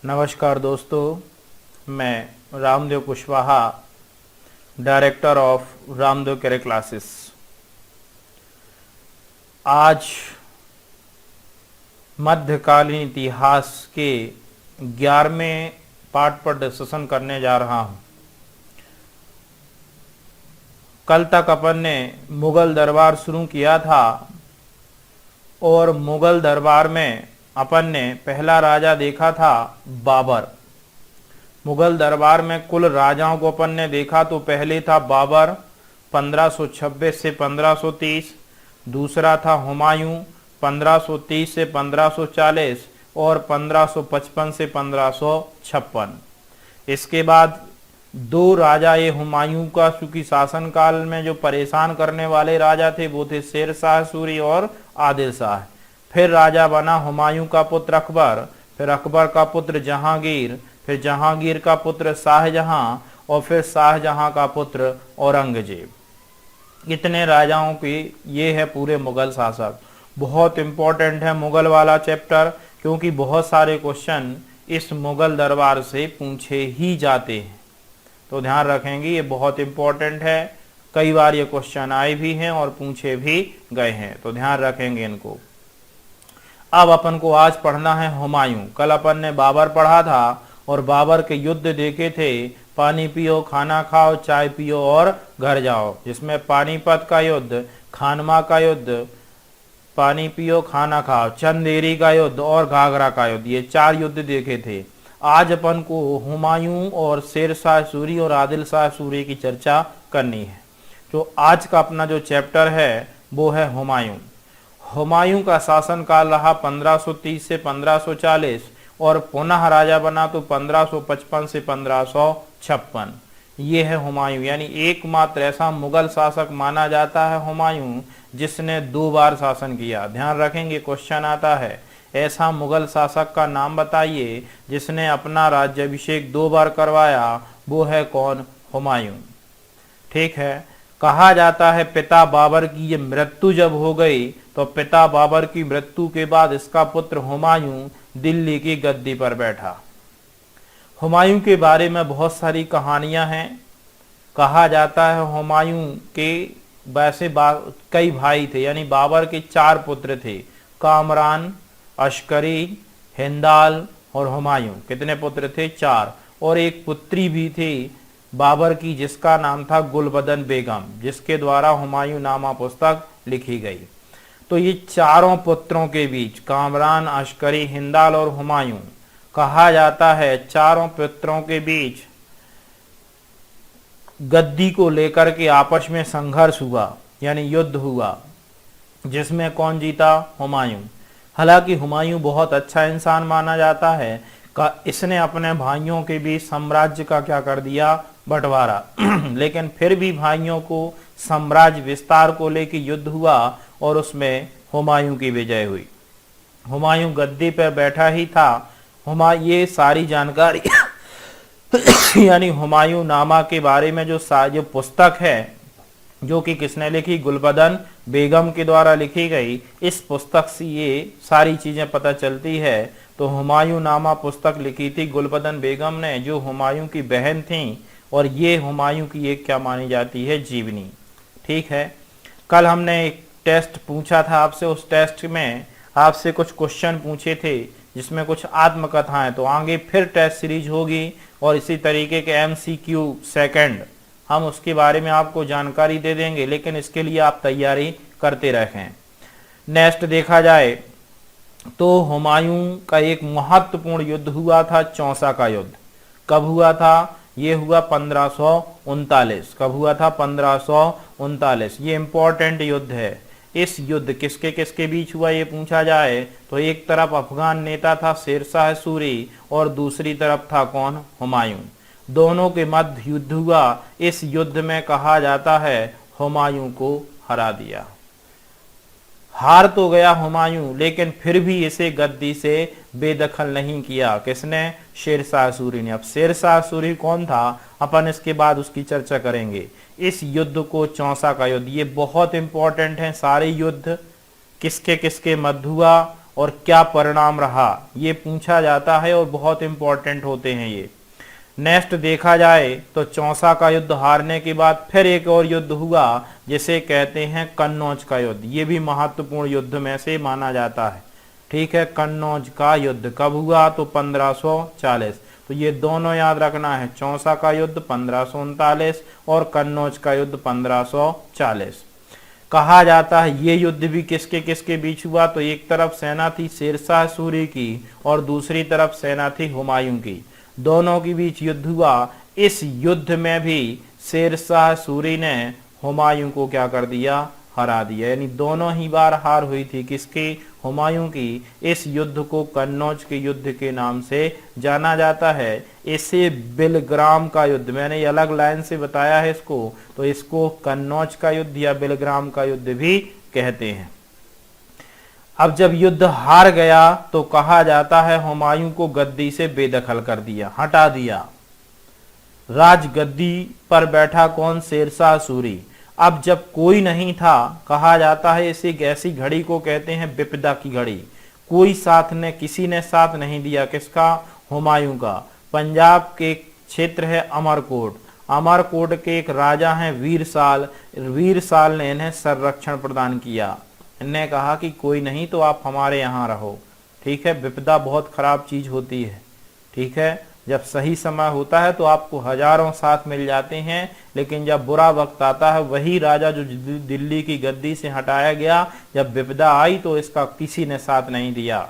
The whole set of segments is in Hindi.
नमस्कार दोस्तों, मैं Ramdev Kushwaha, director of Ramdev career classes. आज मध्यकालीन इतिहास के 11वें पार्ट पर डिस्कशन करने जा रहा हूं। कल तक अपन ने मुगल दरबार शुरू किया था और मुगल दरबार में अपन ने पहला राजा देखा था बाबर। मुगल दरबार में कुल राजाओं को अपन ने देखा तो पहले था बाबर 1526 से 1530, दूसरा था हुमायूं 1530 से 1540 और 1555 से 1556। इसके बाद दो राजा ये हुमायूं का चूंकि शासनकाल में जो परेशान करने वाले राजा थे वो थे शेर शाह सूरी और आदिल शाह। फिर राजा बना हुमायूं का पुत्र अकबर, फिर अकबर का पुत्र जहांगीर, फिर जहांगीर का पुत्र शाहजहां और फिर शाहजहां का पुत्र औरंगजेब। इतने राजाओं की ये है पूरे मुगल शासक। बहुत इंपॉर्टेंट है मुगल वाला चैप्टर, क्योंकि बहुत सारे क्वेश्चन इस मुगल दरबार से पूछे ही जाते हैं, तो ध्यान रखेंगे। ये बहुत इंपॉर्टेंट है, कई बार ये क्वेश्चन आए भी हैं और पूछे भी गए हैं, तो ध्यान रखेंगे इनको। अब अपन को आज पढ़ना है हुमायूं। कल अपन ने बाबर पढ़ा था और बाबर के युद्ध देखे थे, पानी पियो, खाना खाओ, चाय पियो और घर जाओ, जिसमें पानीपत का युद्ध, खानवा का युद्ध, पानी पियो, खाना खाओ, चंदेरी का युद्ध और घाघरा का युद्ध, ये 4 युद्ध देखे थे। आज अपन को हुमायूं और शेर शाह सूरी और आदिल शाह सूरी की चर्चा करनी है। जो आज का अपना जो चैप्टर है वो है हुमायूं। हुमायूं का शासनकाल रहा 1530 से 1540 और पुनः राजा बना तो 1555 से 1556। ये है हुमायूं, यानी एकमात्र ऐसा मुगल शासक माना जाता है हुमायूं जिसने 2 बार शासन किया। ध्यान रखेंगे, क्वेश्चन आता है ऐसा मुगल शासक का नाम बताइए जिसने अपना राज्याभिषेक 2 बार करवाया, वो है कौन? हुमायूं। ठीक है। कहा जाता है पिता बाबर की ये मृत्यु जब हो गई तो पिता बाबर की मृत्यु के बाद इसका पुत्र हुमायूं दिल्ली की गद्दी पर बैठा। हुमायूं के बारे में बहुत सारी कहानियां हैं। कहा जाता है हुमायूं के वैसे कई भाई थे, यानी बाबर के 4 पुत्र थे, कामरान, अश्करी, हिंदाल और हुमायूं। कितने पुत्र थे? 4। और एक पुत्री भी थी बाबर की जिसका नाम था गुलबदन बेगम, जिसके द्वारा हुमायूं नामा पुस्तक लिखी गई। तो ये चारों पुत्रों के बीच, कामरान, अश्करी, हिंदाल और हुमायूं, कहा जाता है चारों पुत्रों के बीच गद्दी को लेकर के आपस में संघर्ष हुआ, यानी युद्ध हुआ, जिसमें कौन जीता? हुमायूं। हालांकि हुमायूं बहुत अच्छा इंसान माना जाता है, का इसने अपने भाइयों के बीच साम्राज्य का क्या कर दिया? बंटवारा। लेकिन फिर भी भाइयों को साम्राज्य विस्तार को लेकर युद्ध हुआ और उसमें हुमायूं की विजय हुई। हुमायूं गद्दी पर बैठा ही था। ये सारी जानकारी यानी हुमायूं नामा के बारे में जो पुस्तक है, जो कि किसने लिखी? गुलबदन बेगम के द्वारा लिखी गई। इस पुस्तक से ये सारी चीजें पता चलती है। तो हुमायूं नामा पुस्तक लिखी थी गुलबदन बेगम ने, जो हुमायूं की बहन थी, और ये हुमायूं की एक क्या मानी जाती है? जीवनी। ठीक है। कल हमने एक टेस्ट पूछा था आपसे, उस टेस्ट में आपसे कुछ क्वेश्चन पूछे थे जिसमें कुछ आत्मकथाएं, तो आगे फिर टेस्ट सीरीज होगी और इसी तरीके के MCQ सेकंड हम उसके बारे में आपको जानकारी दे देंगे, लेकिन इसके लिए आप तैयारी करते रहें। नेक्स्ट देखा जाए तो हुमायूं का एक महत्वपूर्ण युद्ध हुआ था, चौसा का युद्ध। कब हुआ था? ये हुआ 1539। कब हुआ था? 1539। ये इंपॉर्टेंट युद्ध है। इस युद्ध किसके किसके बीच हुआ ये पूछा जाए तो एक तरफ अफगान नेता था शेर शाह सूरी और दूसरी तरफ था कौन? हुमायूं। दोनों के मध्य युद्ध हुआ। इस युद्ध में कहा जाता है हुमायूं को हरा दिया। हार तो गया हुमायूं, लेकिन फिर भी इसे गद्दी से बेदखल नहीं किया। किसने? शेर शाह सूरी ने। अब शेर शाह सूरी कौन था, अपन इसके बाद उसकी चर्चा करेंगे। इस युद्ध को चौसा का युद्ध, ये बहुत इंपॉर्टेंट है। सारे युद्ध किसके किसके मध्य हुआ और क्या परिणाम रहा, ये पूछा जाता है और बहुत इंपॉर्टेंट होते हैं ये। नेक्स्ट देखा जाए तो चौसा का युद्ध हारने के बाद फिर एक और युद्ध हुआ जिसे कहते हैं कन्नौज का युद्ध। ये भी महत्वपूर्ण युद्ध में से माना जाता है। ठीक है, कन्नौज का युद्ध कब हुआ, तो 1540। तो ये दोनों याद रखना है, चौसा का युद्ध 1539 और कन्नौज का युद्ध 1540। कहा जाता है ये युद्ध भी किसके किसके बीच हुआ, तो एक तरफ सेना थी शेरशाह सूरी की और दूसरी तरफ सेना थी हुमायूं की, दोनों के बीच युद्ध हुआ। इस युद्ध में भी शेरशाह सूरी ने हुमायूं को क्या कर दिया, हरा दिया, यानी दोनों ही बार हार हुई थी किसकी, हुमायूं की। इस युद्ध को कन्नौज के युद्ध के नाम से जाना जाता है। इसे बिलग्राम का युद्ध, मैंने अलग लाइन से बताया है इसको, तो इसको कन्नौज का युद्ध या बिलग्राम का युद्ध भी कहते हैं। अब जब युद्ध हार गया तो कहा जाता है हुमायूं को गद्दी से बेदखल कर दिया, हटा दिया। राजगद्दी पर बैठा कौन, शेरशाह सूरी। अब जब कोई नहीं था, कहा जाता है इसे ऐसी घड़ी को कहते हैं विपदा की घड़ी, कोई साथ ने, किसी ने साथ नहीं दिया, किसका, हुमायूं का। पंजाब के क्षेत्र है अमरकोट, अमरकोट के एक राजा हैं वीरसाल, वीरसाल ने इन्हें संरक्षण प्रदान किया। इन्हें कहा कि कोई नहीं तो आप हमारे यहाँ रहो। ठीक है, विपदा बहुत खराब चीज होती है। ठीक है, जब सही समय होता है तो आपको हजारों साथ मिल जाते हैं, लेकिन जब बुरा वक्त आता है, वही राजा जो दिल्ली की गद्दी से हटाया गया, जब विपदा आई तो इसका किसी ने साथ नहीं दिया।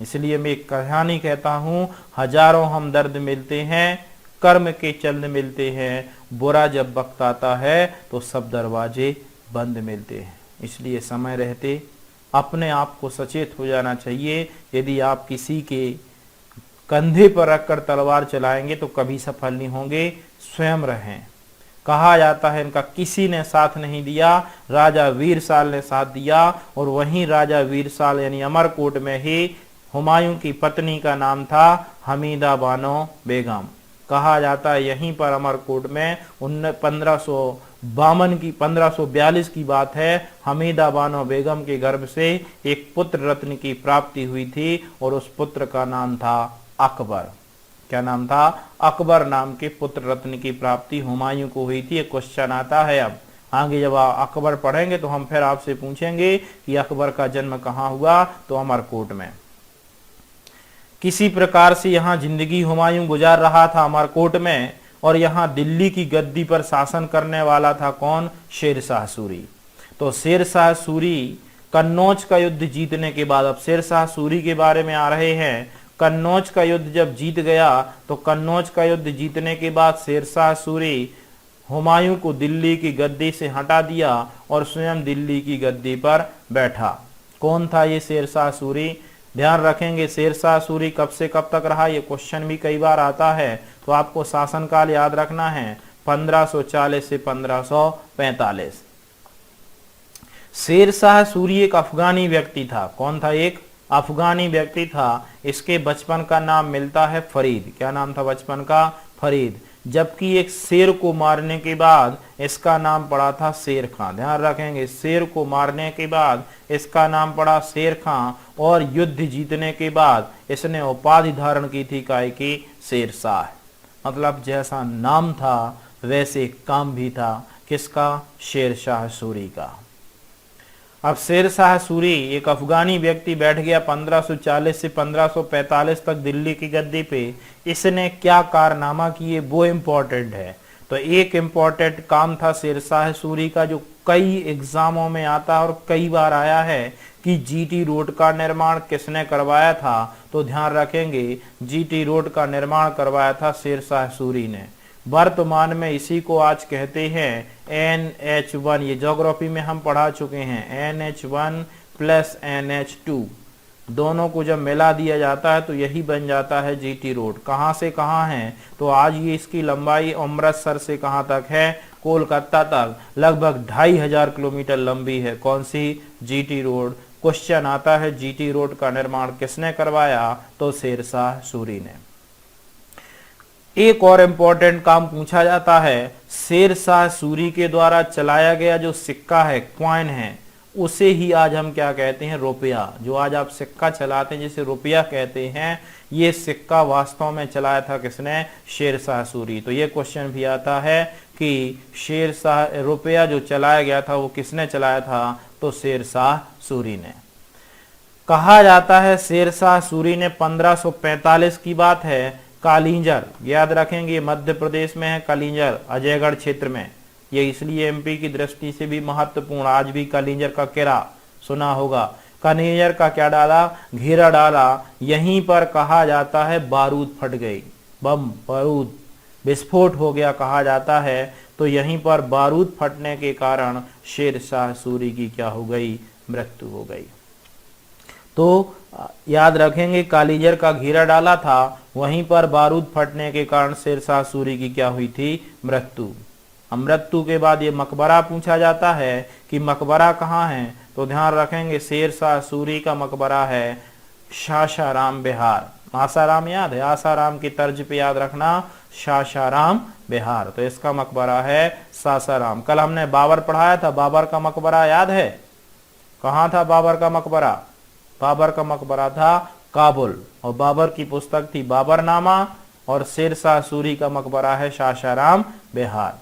इसलिए मैं एक कहानी कहता हूं, हजारों हमदर्द मिलते हैं, कर्म के चंद मिलते हैं, बुरा जब वक्त आता है तो सब दरवाजे बंद मिलते हैं। इसलिए समय रहते अपने आप को सचेत हो जाना चाहिए। यदि आप किसी के कंधे पर रखकर तलवार चलाएंगे तो कभी सफल नहीं होंगे, स्वयं रहें। कहा जाता है इनका किसी ने साथ नहीं दिया, राजा वीरसाल ने साथ दिया, और वहीं राजा वीरसाल यानी अमरकोट में ही हुमायूं की पत्नी का नाम था हमीदा बानो बेगम। कहा जाता है यहीं पर अमरकोट में 1542 की बात है, हमीदा बानो बेगम के गर्भ से एक पुत्र रत्न की प्राप्ति हुई थी और उस पुत्र का नाम था अकबर। क्या नाम था, अकबर नाम के पुत्र रत्न की प्राप्ति हुमायूं को हुई थी। एक क्वेश्चन आता है अब आगे, जब अकबर पढ़ेंगे तो हम फिर आपसे पूछेंगे कि अकबर का जन्म कहाँ हुआ, तो अमरकोट में। किसी प्रकार से यहाँ जिंदगी हुमायूं गुजार रहा था अमरकोट में, और यहाँ दिल्ली की गद्दी पर शासन करने वाला था कौन, शेरशाह सूरी। तो शेरशाह सूरी कन्नौज का युद्ध जीतने के बाद, अब शेरशाह सूरी के बारे में आ रहे हैं। कन्नौज का युद्ध जब जीत गया तो कन्नौज का युद्ध जीतने के बाद शेरशाह सूरी हुमायूं को दिल्ली की गद्दी से हटा दिया और स्वयं दिल्ली की गद्दी पर बैठा। कौन था ये शेरशाह सूरी, ध्यान रखेंगे। शेरशाह सूरी कब से कब तक रहा, ये क्वेश्चन भी कई बार आता है, तो आपको शासनकाल याद रखना है 1540 से 1545। शेरशाह सूरी एक अफगानी व्यक्ति था। कौन था, एक अफगानी व्यक्ति था। इसके बचपन का नाम मिलता है फरीद। क्या नाम था बचपन का, फरीद। जबकि एक शेर को मारने के बाद इसका नाम पड़ा था शेर खां। ध्यान रखेंगे, शेर को मारने के बाद इसका नाम पड़ा शेर खां, और युद्ध जीतने के बाद इसने उपाधि धारण की थी काय की, शेरशाह। मतलब जैसा नाम था वैसे काम भी था, किसका, शेरशाह सूरी का। अब शेरशाह सूरी एक अफगानी व्यक्ति बैठ गया 1540 से 1545 तक दिल्ली की गद्दी पे। इसने क्या कारनामा किए वो इम्पोर्टेंट है। तो एक इम्पोर्टेंट काम था शेरशाह सूरी का, जो कई एग्जामों में आता है और कई बार आया है, कि जीटी रोड का निर्माण किसने करवाया था, तो ध्यान रखेंगे जीटी रोड का निर्माण करवाया था शेरशाह सूरी ने। वर्तमान में इसी को आज कहते हैं NH1, ये ज्योग्राफी में हम पढ़ा चुके हैं। NH1 प्लस NH2 दोनों को जब मिला दिया जाता है तो यही बन जाता है जीटी रोड। कहां से कहां है, तो आज ये इसकी लंबाई अमृतसर से कहां तक है, कोलकाता तक, लगभग 2500 किलोमीटर लंबी है। कौन सी, जीटी रोड। क्वेश्चन आता है जीटी रोड का निर्माण किसने करवाया, तो शेरशाह सूरी ने। एक और इम्पोर्टेंट काम पूछा जाता है, शेरशाह सूरी के द्वारा चलाया गया जो सिक्का है, क्वाइन है, उसे ही आज हम क्या कहते हैं, रुपया। जो आज आप सिक्का चलाते हैं जिसे रुपया कहते हैं, ये सिक्का वास्तव में चलाया था किसने, शेरशाह सूरी। तो ये क्वेश्चन भी आता है कि शेरशाह, रुपया जो चलाया गया था वो किसने चलाया था, तो शेरशाह सूरी ने। कहा जाता है शेरशाह सूरी ने 1545 की बात है, कालिंजर, याद रखेंगे मध्य प्रदेश में है कालिंजर, अजयगढ़ क्षेत्र में। ये इसलिए एमपी की दृष्टि से भी महत्वपूर्ण, आज भी कालिंजर का किला सुना होगा। कालिंजर का क्या डाला, घेरा डाला, यहीं पर कहा जाता है बारूद फट गई, बम बारूद विस्फोट हो गया कहा जाता है। तो यहीं पर बारूद फटने के कारण शेरशाह सूरी की क्या हो गई, मृत्यु हो गई। तो याद रखेंगे कालिंजर का घेरा डाला था, वहीं पर बारूद फटने के कारण शेरशाह सूरी की क्या हुई थी, मृत्यु। मृत्यु के बाद ये मकबरा पूछा जाता है कि मकबरा कहाँ है, तो ध्यान रखेंगे शेरशाह सूरी का मकबरा है सासाराम बिहार। आसाराम याद है, आसाराम की तर्ज पे याद रखना, सासाराम बिहार। तो इसका मकबरा है सासाराम। कल हमने बाबर पढ़ाया था, बाबर का मकबरा याद है, कहाँ था बाबर का मकबरा, बाबर का मकबरा था काबुल, और बाबर की पुस्तक थी बाबरनामा, और शेरशाह सूरी का मकबरा है सासाराम बिहार।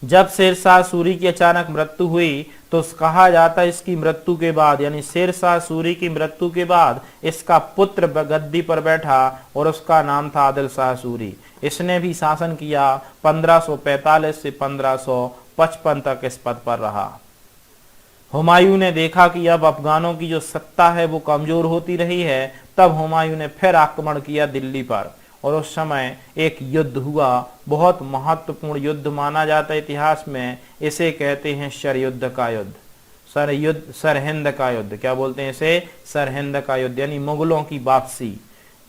जब शेरशाह सूरी की अचानक मृत्यु हुई तो कहा जाता है इसकी मृत्यु के बाद, यानी शेरशाह सूरी की मृत्यु के बाद इसका पुत्र गद्दी पर बैठा और उसका नाम था आदिल शाह सूरी। इसने भी शासन किया, 1545 से 1555 तक इस पद पर रहा। हुमायूं ने देखा कि अब अफगानों की जो सत्ता है वो कमजोर होती रही है, तब हुमायूं ने फिर आक्रमण किया दिल्ली पर, और उस समय एक युद्ध हुआ, बहुत महत्वपूर्ण युद्ध माना जाता है इतिहास में। इसे कहते हैं सरयुद्ध का युद्ध, सरहिंद का युद्ध। क्या बोलते हैं इसे, सरहिंद का युद्ध, यानी मुगलों की वापसी।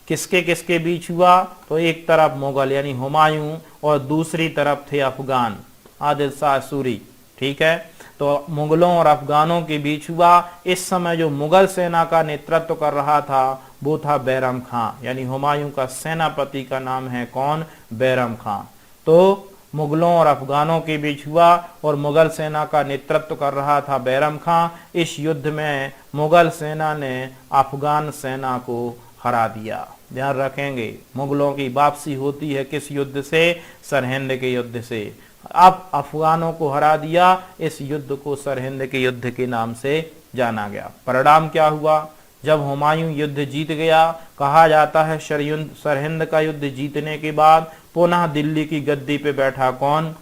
किसके किसके बीच हुआ, तो एक तरफ मुगल यानी हुमायूं और दूसरी तरफ थे अफगान, आदिल शाह सूरी। ठीक है, तो मुगलों और अफगानों के बीच हुआ। इस समय जो मुगल सेना का नेतृत्व कर रहा था वो था बैरम खां, यानी हुमायूं का सेनापति का नाम है कौन, बैरम खां। तो मुगलों और अफगानों के बीच हुआ और मुगल सेना का नेतृत्व कर रहा था बैरम खां। इस युद्ध में मुगल सेना ने अफगान सेना को हरा दिया। ध्यान रखेंगे, मुगलों की वापसी होती है किस युद्ध से, सरहिंद के युद्ध से। अब अफगानों को हरा दिया, इस युद्ध को सरहिंद के युद्ध के नाम से जाना गया। परिणाम क्या हुआ, जब हुमायूं युद्ध जीत गया, कहा जाता है सरहिंद का युद्ध जीतने के बाद पुनः दिल्ली की गद्दी पे बैठा कौन,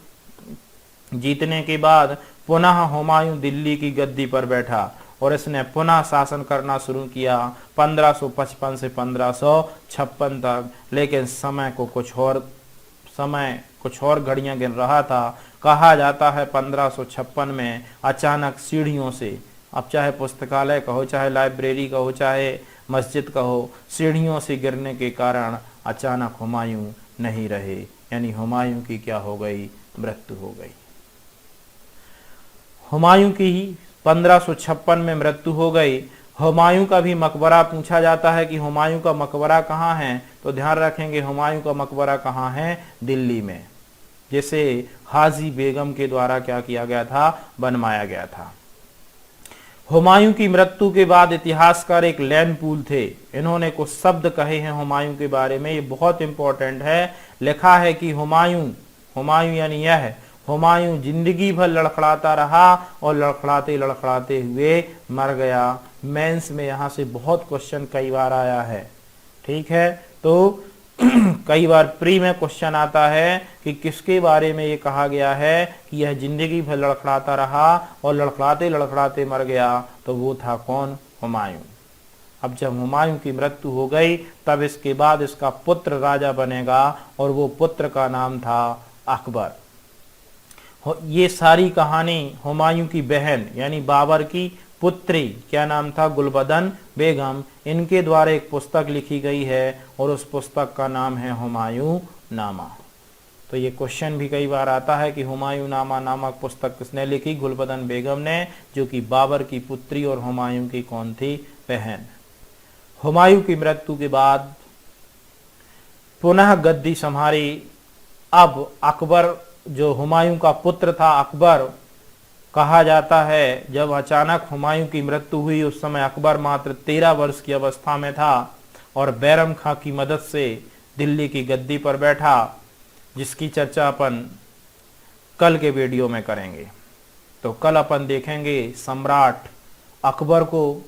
जीतने के बाद पुनः हुमायूं दिल्ली की गद्दी पर बैठा और इसने पुनः शासन करना शुरू किया 1555 से 1556 तक। लेकिन समय कुछ और घड़ियां गिन रहा था। कहा जाता है 1556 में अचानक सीढ़ियों से, अब चाहे पुस्तकालय कहो, चाहे लाइब्रेरी कहो, चाहे मस्जिद कहो, सीढ़ियों से गिरने के कारण अचानक हुमायूं नहीं रहे, यानी हुमायूं की क्या हो गई, मृत्यु हो गई। हुमायूं की 1556 में मृत्यु हो गई। हुमायूं का भी मकबरा पूछा जाता है कि हुमायूं का मकबरा कहाँ है, तो ध्यान रखेंगे हुमायूं का मकबरा कहाँ है, दिल्ली में, जिसे हाजी बेगम के द्वारा क्या किया गया था, बनवाया गया था। हुमायूं की मृत्यु के बाद इतिहासकार एक लैंडपूल थे, इन्होंने कुछ शब्द कहे हैं हुमायूं के बारे में, ये बहुत इंपॉर्टेंट है। लिखा है कि हुमायूं यानी यह हुमायूं जिंदगी भर लड़खड़ाता रहा और लड़खड़ाते लड़खड़ाते हुए मर गया। मेंस में यहां से बहुत क्वेश्चन कई बार आया है। ठीक है, तो कई बार प्री में क्वेश्चन आता है कि किसके बारे में ये कहा गया है कि यह जिंदगी भर लड़खड़ाता रहा और लड़खड़ाते लड़खड़ाते मर गया, तो वो था कौन, हुमायूं। अब जब हुमायूं की मृत्यु हो गई तब इसके बाद इसका पुत्र राजा बनेगा और वो पुत्र का नाम था अकबर। ये सारी कहानी हुमायूं की बहन यानी बाबर की पुत्री, क्या नाम था, गुलबदन बेगम, इनके द्वारा एक पुस्तक लिखी गई है और उस पुस्तक का नाम है हुमायूं नामा। तो ये क्वेश्चन भी कई बार आता है कि हुमायूं नामा नामक पुस्तक किसने लिखी, गुलबदन बेगम ने, जो कि बाबर की पुत्री और हुमायूं की कौन थी, बहन। हुमायूं की मृत्यु के बाद पुनः गद्दी संभाली। अब अकबर, जो हुमायूं का पुत्र था अकबर, कहा जाता है जब अचानक हुमायूं की मृत्यु हुई उस समय अकबर मात्र 13 वर्ष की अवस्था में था और बैरम खां की मदद से दिल्ली की गद्दी पर बैठा, जिसकी चर्चा अपन कल के वीडियो में करेंगे। तो कल अपन देखेंगे सम्राट अकबर को।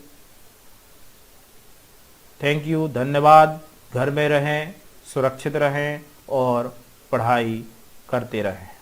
थैंक यू, धन्यवाद। घर में रहें, सुरक्षित रहें और पढ़ाई करते रहें।